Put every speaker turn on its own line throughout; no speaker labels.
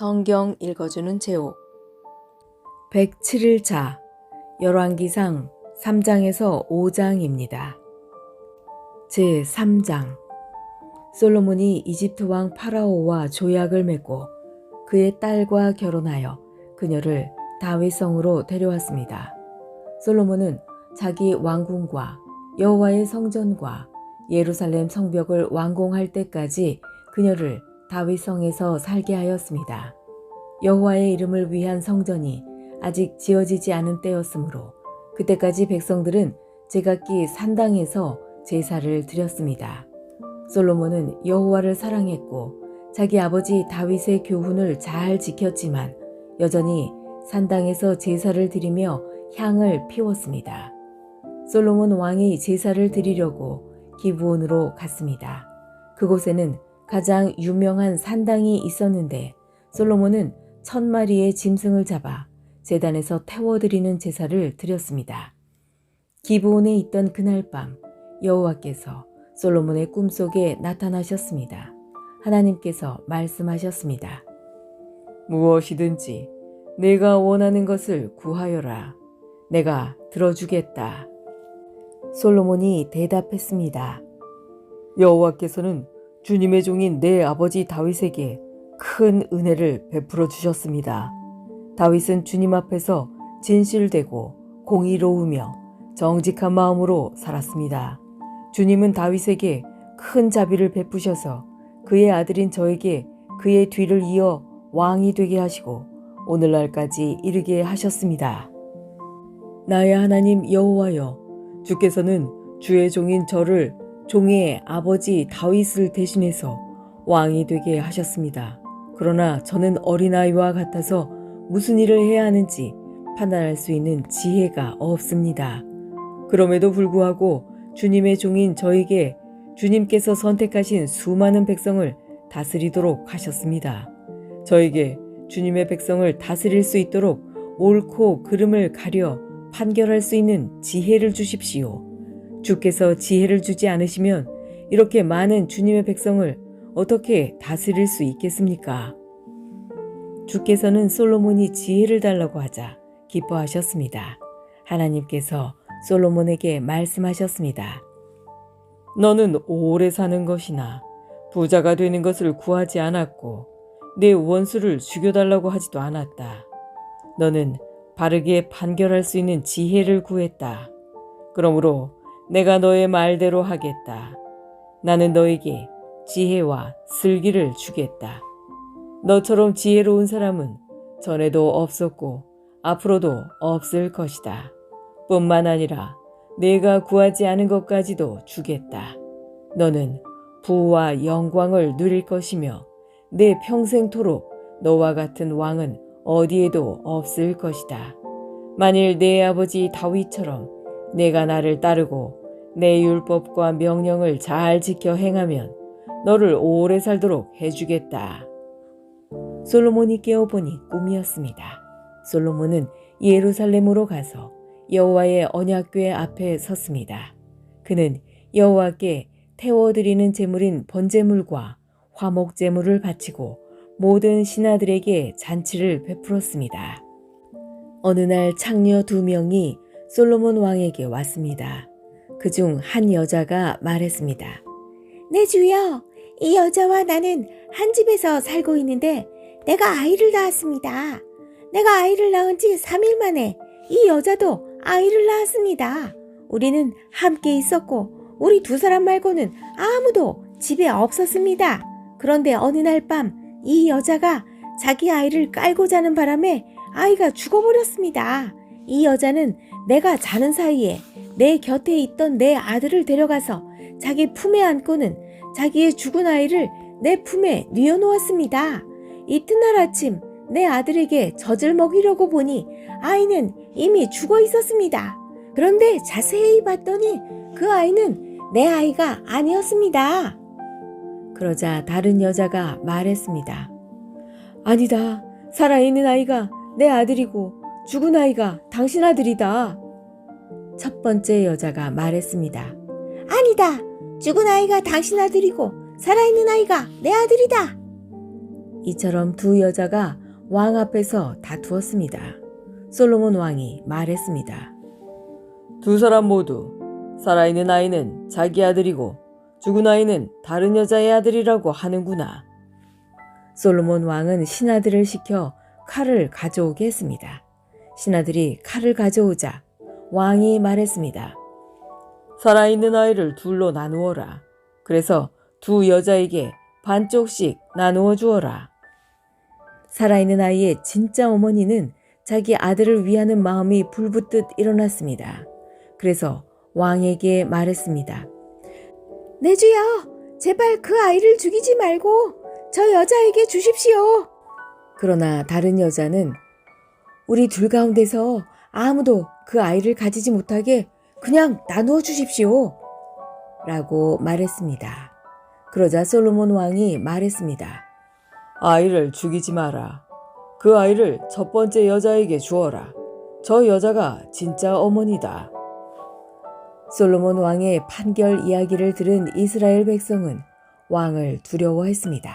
성경 읽어주는 제옥 107일차 열왕기상 3장에서 5장입니다. 제3장 솔로몬이 이집트 왕 파라오와 조약을 맺고 그의 딸과 결혼하여 그녀를 다윗성으로 데려왔습니다. 솔로몬은 자기 왕궁과 여호와의 성전과 예루살렘 성벽을 완공할 때까지 그녀를 다윗성에서 살게 하였습니다. 여호와의 이름을 위한 성전이 아직 지어지지 않은 때였으므로 그때까지 백성들은 제각기 산당에서 제사를 드렸습니다. 솔로몬은 여호와를 사랑했고 자기 아버지 다윗의 교훈을 잘 지켰지만 여전히 산당에서 제사를 드리며 향을 피웠습니다. 솔로몬 왕이 제사를 드리려고 기브온으로 갔습니다. 그곳에는 가장 유명한 산당이 있었는데 솔로몬은 1000마리의 짐승을 잡아 제단에서 태워드리는 제사를 드렸습니다. 기브온에 있던 그날 밤 여호와께서 솔로몬의 꿈속에 나타나셨습니다. 하나님께서 말씀하셨습니다. 무엇이든지 내가 원하는 것을 구하여라. 내가 들어주겠다. 솔로몬이 대답했습니다. 여호와께서는 주님의 종인 내 아버지 다윗에게 큰 은혜를 베풀어 주셨습니다. 다윗은 주님 앞에서 진실되고 공의로우며 정직한 마음으로 살았습니다. 주님은 다윗에게 큰 자비를 베푸셔서 그의 아들인 저에게 그의 뒤를 이어 왕이 되게 하시고 오늘날까지 이르게 하셨습니다. 나의 하나님 여호와여, 주께서는 주의 종인 저를 종의 아버지 다윗을 대신해서 왕이 되게 하셨습니다. 그러나 저는 어린아이와 같아서 무슨 일을 해야 하는지 판단할 수 있는 지혜가 없습니다. 그럼에도 불구하고 주님의 종인 저에게 주님께서 선택하신 수많은 백성을 다스리도록 하셨습니다. 저에게 주님의 백성을 다스릴 수 있도록 옳고 그름을 가려 판결할 수 있는 지혜를 주십시오. 주께서 지혜를 주지 않으시면 이렇게 많은 주님의 백성을 어떻게 다스릴 수 있겠습니까? 주께서는 솔로몬이 지혜를 달라고 하자 기뻐하셨습니다. 하나님께서 솔로몬에게 말씀하셨습니다. 너는 오래 사는 것이나 부자가 되는 것을 구하지 않았고 내 원수를 죽여달라고 하지도 않았다. 너는 바르게 판결할 수 있는 지혜를 구했다. 그러므로 내가 너의 말대로 하겠다. 나는 너에게 지혜와 슬기를 주겠다. 너처럼 지혜로운 사람은 전에도 없었고 앞으로도 없을 것이다. 뿐만 아니라 내가 구하지 않은 것까지도 주겠다. 너는 부와 영광을 누릴 것이며 내 평생토록 너와 같은 왕은 어디에도 없을 것이다. 만일 내 아버지 다윗처럼 내가 나를 따르고 내 율법과 명령을 잘 지켜 행하면 너를 오래 살도록 해주겠다. 솔로몬이 깨어보니 꿈이었습니다. 솔로몬은 예루살렘으로 가서 여호와의 언약궤 앞에 섰습니다. 그는 여호와께 태워드리는 제물인 번제물과 화목제물을 바치고 모든 신하들에게 잔치를 베풀었습니다. 어느 날 창녀 2명이 솔로몬 왕에게 왔습니다. 그중 한 여자가 말했습니다. 내 주여, 이 여자와 나는 한 집에서 살고 있는데 내가 아이를 낳았습니다. 내가 아이를 낳은 지 3일 만에 이 여자도 아이를 낳았습니다. 우리는 함께 있었고 우리 2사람 말고는 아무도 집에 없었습니다. 그런데 어느 날 밤 이 여자가 자기 아이를 깔고 자는 바람에 아이가 죽어버렸습니다. 이 여자는 내가 자는 사이에 내 곁에 있던 내 아들을 데려가서 자기 품에 안고는 자기의 죽은 아이를 내 품에 뉘어놓았습니다. 이튿날 아침 내 아들에게 젖을 먹이려고 보니 아이는 이미 죽어 있었습니다. 그런데 자세히 봤더니 그 아이는 내 아이가 아니었습니다. 그러자 다른 여자가 말했습니다. 아니다. 살아있는 아이가 내 아들이고 죽은 아이가 당신 아들이다. 첫 번째 여자가 말했습니다. 아니다. 죽은 아이가 당신 아들이고 살아있는 아이가 내 아들이다. 이처럼 두 여자가 왕 앞에서 다투었습니다. 솔로몬 왕이 말했습니다.
두 사람 모두 살아있는 아이는 자기 아들이고 죽은 아이는 다른 여자의 아들이라고 하는구나.
솔로몬 왕은 신하들을 시켜 칼을 가져오게 했습니다. 신하들이 칼을 가져오자 왕이 말했습니다.
살아있는 아이를 둘로 나누어라. 그래서 두 여자에게 반쪽씩 나누어 주어라.
살아있는 아이의 진짜 어머니는 자기 아들을 위하는 마음이 불붙듯 일어났습니다. 그래서 왕에게 말했습니다. 내 주여, 제발 그 아이를 죽이지 말고 저 여자에게 주십시오. 그러나 다른 여자는 우리 둘 가운데서 아무도 그 아이를 가지지 못하게 그냥 나누어 주십시오. 라고 말했습니다. 그러자 솔로몬 왕이 말했습니다.
아이를 죽이지 마라. 그 아이를 첫 번째 여자에게 주어라. 저 여자가 진짜 어머니다.
솔로몬 왕의 판결 이야기를 들은 이스라엘 백성은 왕을 두려워했습니다.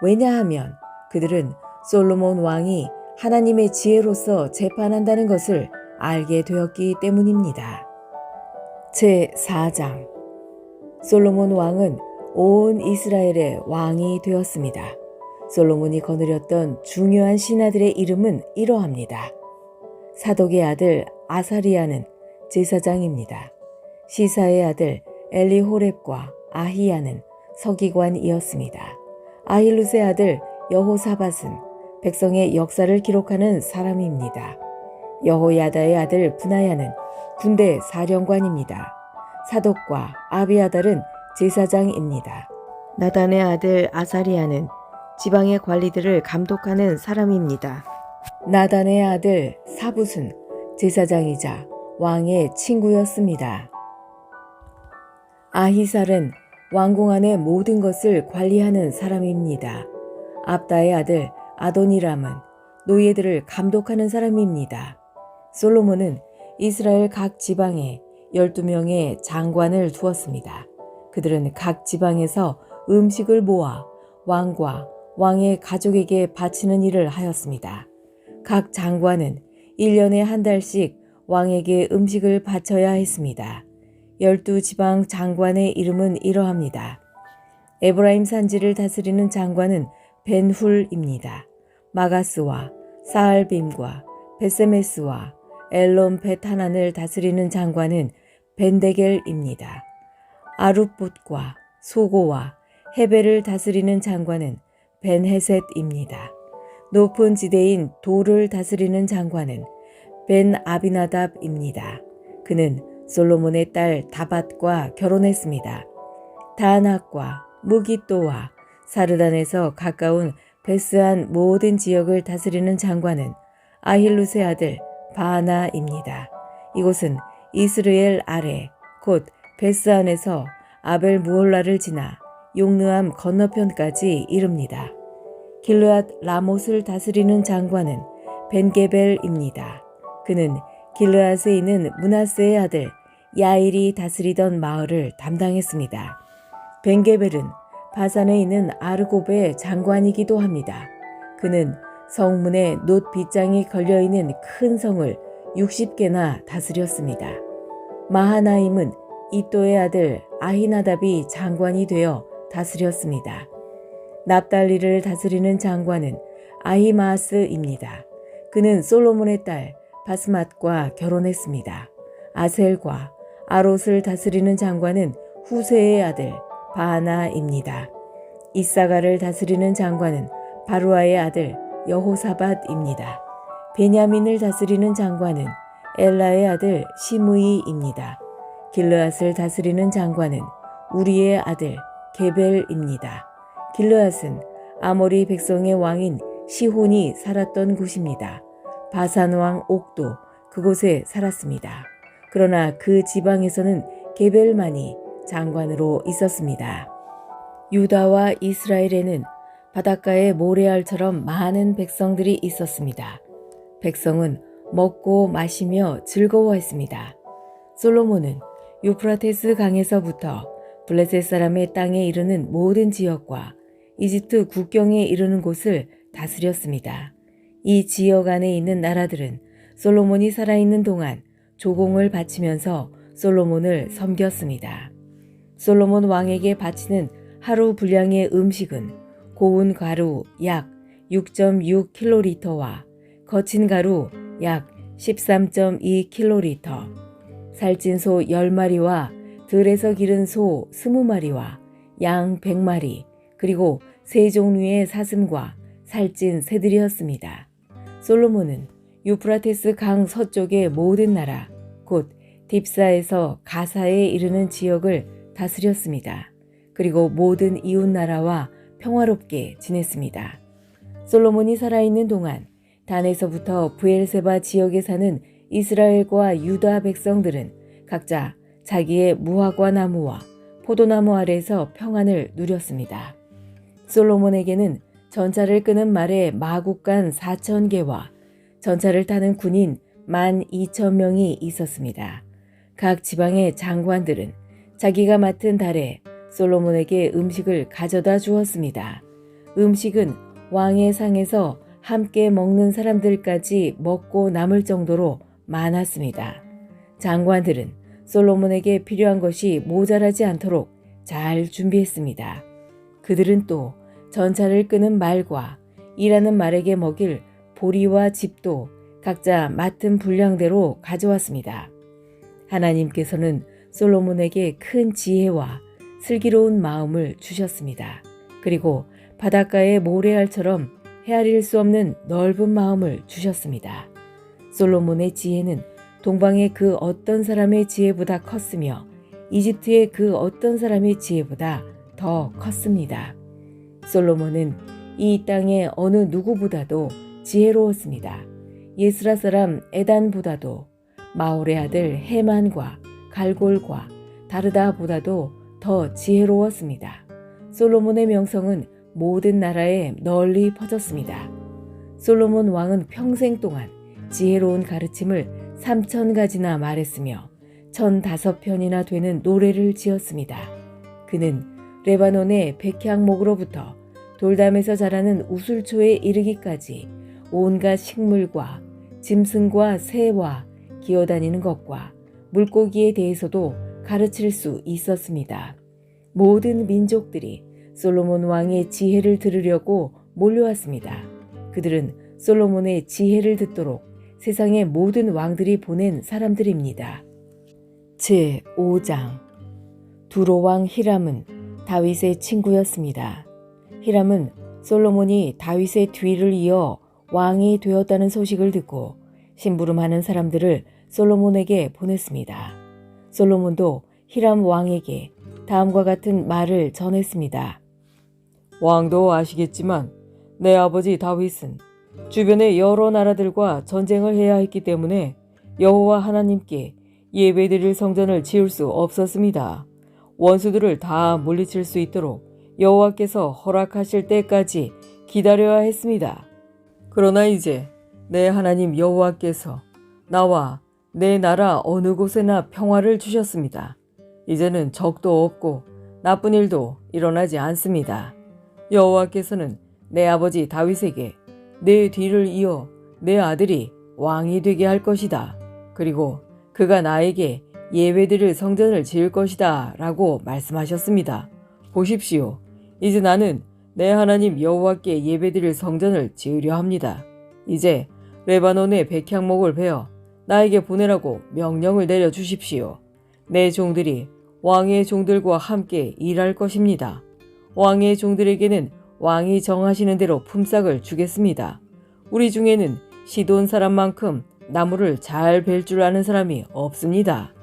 왜냐하면 그들은 솔로몬 왕이 하나님의 지혜로서 재판한다는 것을 알게 되었기 때문입니다. 제4장 솔로몬 왕은 온 이스라엘의 왕이 되었습니다. 솔로몬이 거느렸던 중요한 신하들의 이름은 이러합니다. 사독의 아들 아사리야는 제사장입니다. 시사의 아들 엘리호렙과 아히야는 서기관이었습니다. 아힐룻의 아들 여호사밧은 백성의 역사를 기록하는 사람입니다. 여호야다의 아들 브나야는 군대 사령관입니다. 사독과 아비아달은 제사장입니다. 나단의 아들 아사리야는 지방의 관리들을 감독하는 사람입니다. 나단의 아들 사붓은 제사장이자 왕의 친구였습니다. 아히살은 왕궁 안의 모든 것을 관리하는 사람입니다. 압다의 아들 아도니람은 노예들을 감독하는 사람입니다. 솔로몬은 이스라엘 각 지방에 12명의 장관을 두었습니다. 그들은 각 지방에서 음식을 모아 왕과 왕의 가족에게 바치는 일을 하였습니다. 각 장관은 1년에 한 달씩 왕에게 음식을 바쳐야 했습니다. 12지방 장관의 이름은 이러합니다. 에브라임 산지를 다스리는 장관은 벤훌입니다. 마가스와 사알빔과 베세메스와 엘론 베타난을 다스리는 장관은 벤데겔입니다. 아룻봇과 소고와 헤벨을 다스리는 장관은 벤헤셋입니다. 높은 지대인 돌을 다스리는 장관은 벤 아비나답입니다. 그는 솔로몬의 딸 다밧과 결혼했습니다. 다낙과 무기또와 사르단에서 가까운 베스한 모든 지역을 다스리는 장관은 아힐룻의 아들 바하나입니다. 이곳은 이스르엘 아래 곧 베스안에서 아벨 무홀라를 지나 용르암 건너편까지 이릅니다. 길르앗 라못을 다스리는 장관은 벤게벨입니다. 그는 길르앗에 있는 므낫세의 아들 야일이 다스리던 마을을 담당했습니다. 벤게벨은 바산에 있는 아르고베의 장관이기도 합니다. 그는 성문에 놋 빗장이 걸려있는 큰 성을 60개나 다스렸습니다. 마하나임은 이또의 아들 아히나답이 장관이 되어 다스렸습니다. 납달리를 다스리는 장관은 아히마스입니다. 그는 솔로몬의 딸 바스맛과 결혼했습니다. 아셀과 아롯을 다스리는 장관은 후세의 아들 바하나입니다. 이사가를 다스리는 장관은 바루아의 아들 여호사밧입니다. 베냐민을 다스리는 장관은 엘라의 아들 시므이입니다. 길르앗을 다스리는 장관은 우리의 아들 게벨입니다. 길르앗은 아모리 백성의 왕인 시혼이 살았던 곳입니다. 바산 왕 옥도 그곳에 살았습니다. 그러나 그 지방에서는 게벨만이 장관으로 있었습니다. 유다와 이스라엘에는 바닷가의 모래알처럼 많은 백성들이 있었습니다. 백성은 먹고 마시며 즐거워했습니다. 솔로몬은 유프라테스 강에서부터 블레셋 사람의 땅에 이르는 모든 지역과 이집트 국경에 이르는 곳을 다스렸습니다. 이 지역 안에 있는 나라들은 솔로몬이 살아있는 동안 조공을 바치면서 솔로몬을 섬겼습니다. 솔로몬 왕에게 바치는 하루 분량의 음식은 고운 가루 약 6.6kg와 거친 가루 약 13.2kg, 살찐 소 10마리와 들에서 기른 소 20마리와 양 100마리, 그리고 세 종류의 사슴과 살찐 새들이었습니다. 솔로몬은 유프라테스 강 서쪽의 모든 나라, 곧 딥사에서 가사에 이르는 지역을 다스렸습니다. 그리고 모든 이웃 나라와 평화롭게 지냈습니다. 솔로몬이 살아있는 동안 단에서부터 브엘세바 지역에 사는 이스라엘과 유다 백성들은 각자 자기의 무화과 나무와 포도나무 아래에서 평안을 누렸습니다. 솔로몬에게는 전차를 끄는 말의 마국간 4,000개와 전차를 타는 군인 12,000명이 있었습니다. 각 지방의 장관들은 자기가 맡은 달에 솔로몬에게 음식을 가져다 주었습니다. 음식은 왕의 상에서 함께 먹는 사람들까지 먹고 남을 정도로 많았습니다. 장관들은 솔로몬에게 필요한 것이 모자라지 않도록 잘 준비했습니다. 그들은 또 전차를 끄는 말과 일하는 말에게 먹일 보리와 짚도 각자 맡은 분량대로 가져왔습니다. 하나님께서는 솔로몬에게 큰 지혜와 슬기로운 마음을 주셨습니다. 그리고 바닷가의 모래알처럼 헤아릴 수 없는 넓은 마음을 주셨습니다. 솔로몬의 지혜는 동방의 그 어떤 사람의 지혜보다 컸으며 이집트의 그 어떤 사람의 지혜보다 더 컸습니다. 솔로몬은 이 땅의 어느 누구보다도 지혜로웠습니다. 예스라 사람 에단보다도, 마올의 아들 헤만과 갈골과 다르다보다도 더 지혜로웠습니다. 솔로몬의 명성은 모든 나라에 널리 퍼졌습니다. 솔로몬 왕은 평생 동안 지혜로운 가르침을 3,000가지나 말했으며 1,005편이나 되는 노래를 지었습니다. 그는 레바논의 백향목으로부터 돌담에서 자라는 우술초에 이르기까지 온갖 식물과 짐승과 새와 기어다니는 것과 물고기에 대해서도 가르칠 수 있었습니다. 모든 민족들이 솔로몬 왕의 지혜를 들으려고 몰려왔습니다. 그들은 솔로몬의 지혜를 듣도록 세상의 모든 왕들이 보낸 사람들입니다. 제5장 두로왕 히람은 다윗의 친구였습니다. 히람은 솔로몬이 다윗의 뒤를 이어 왕이 되었다는 소식을 듣고 심부름하는 사람들을 솔로몬에게 보냈습니다. 솔로몬도 히람 왕에게 다음과 같은 말을 전했습니다.
왕도 아시겠지만 내 아버지 다윗은 주변의 여러 나라들과 전쟁을 해야 했기 때문에 여호와 하나님께 예배드릴 성전을 지을 수 없었습니다. 원수들을 다 물리칠 수 있도록 여호와께서 허락하실 때까지 기다려야 했습니다. 그러나 이제 내 하나님 여호와께서 나와 내 나라 어느 곳에나 평화를 주셨습니다. 이제는 적도 없고 나쁜 일도 일어나지 않습니다. 여호와께서는 내 아버지 다윗에게 내 뒤를 이어 내 아들이 왕이 되게 할 것이다. 그리고 그가 나에게 예배드릴 성전을 지을 것이다 라고 말씀하셨습니다. 보십시오. 이제 나는 내 하나님 여호와께 예배드릴 성전을 지으려 합니다. 이제 레바논의 백향목을 베어 나에게 보내라고 명령을 내려 주십시오. 내 종들이 왕의 종들과 함께 일할 것입니다. 왕의 종들에게는 왕이 정하시는 대로 품삯을 주겠습니다. 우리 중에는 시돈 사람만큼 나무를 잘 벨 줄 아는 사람이 없습니다.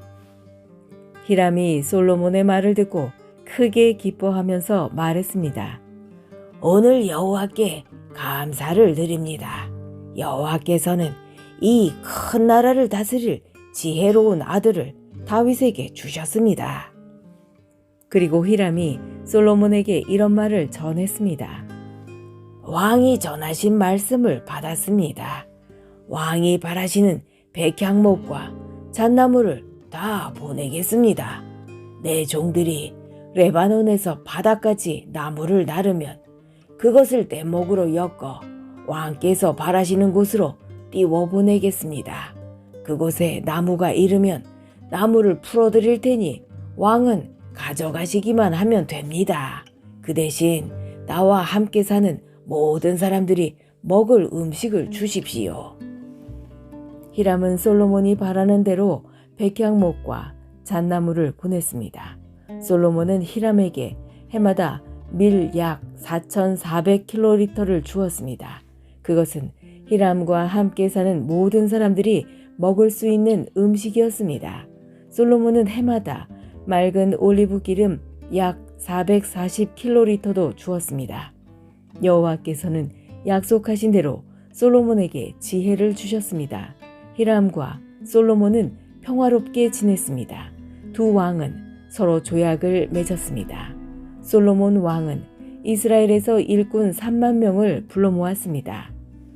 히람이 솔로몬의 말을 듣고 크게 기뻐하면서 말했습니다. 오늘 여호와께 감사를 드립니다. 여호와께서는 이 큰 나라를 다스릴 지혜로운 아들을 다윗에게 주셨습니다. 그리고 히람이 솔로몬에게 이런 말을 전했습니다. 왕이 전하신 말씀을 받았습니다. 왕이 바라시는 백향목과 잣나무를 다 보내겠습니다. 내 종들이 레바논에서 바다까지 나무를 나르면 그것을 뗏목으로 엮어 왕께서 바라시는 곳으로 띄워 보내겠습니다. 그곳에 나무가 이르면 나무를 풀어드릴 테니 왕은 가져가시기만 하면 됩니다. 그 대신 나와 함께 사는 모든 사람들이 먹을 음식을 주십시오. 히람은 솔로몬이 바라는 대로 백향목과 잣나무를 보냈습니다. 솔로몬은 히람에게 해마다 밀 약 4,400킬로리터를 주었습니다. 그것은 히람과 함께 사는 모든 사람들이 먹을 수 있는 음식이었습니다. 솔로몬은 해마다 맑은 올리브 기름 약 440킬로리터도 주었습니다. 여호와께서는 약속하신 대로 솔로몬에게 지혜를 주셨습니다. 히람과 솔로몬은 평화롭게 지냈습니다. 두 왕은 서로 조약을 맺었습니다. 솔로몬 왕은 이스라엘에서 일꾼 3만 명을 불러 모았습니다.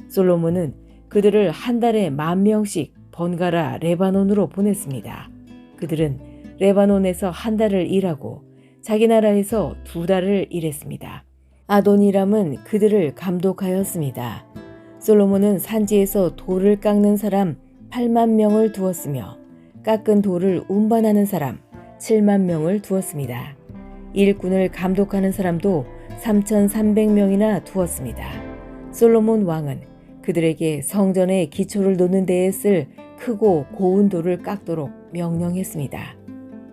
솔로몬은 그들을 한 달에 10,000명씩 번갈아 레바논으로 보냈습니다. 그들은 레바논에서 한 달을 일하고 자기 나라에서 2달을 일했습니다. 아도니람은 그들을 감독하였습니다. 솔로몬은 산지에서 돌을 깎는 사람 8만 명을 두었으며 깎은 돌을 운반하는 사람 7만 명을 두었습니다. 일꾼을 감독하는 사람도 3,300명이나 두었습니다. 솔로몬 왕은 그들에게 성전의 기초를 놓는 데에 쓸 크고 고운 돌을 깎도록 명령했습니다.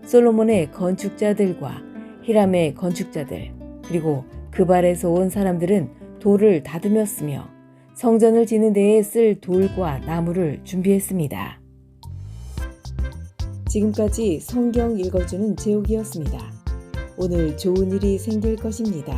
솔로몬의 건축자들과 히람의 건축자들 그리고 그발에서 온 사람들은 돌을 다듬었으며 성전을 짓는 데에 쓸 돌과 나무를 준비했습니다. 지금까지 성경 읽어주는 제옥이었습니다. 오늘 좋은 일이 생길 것입니다.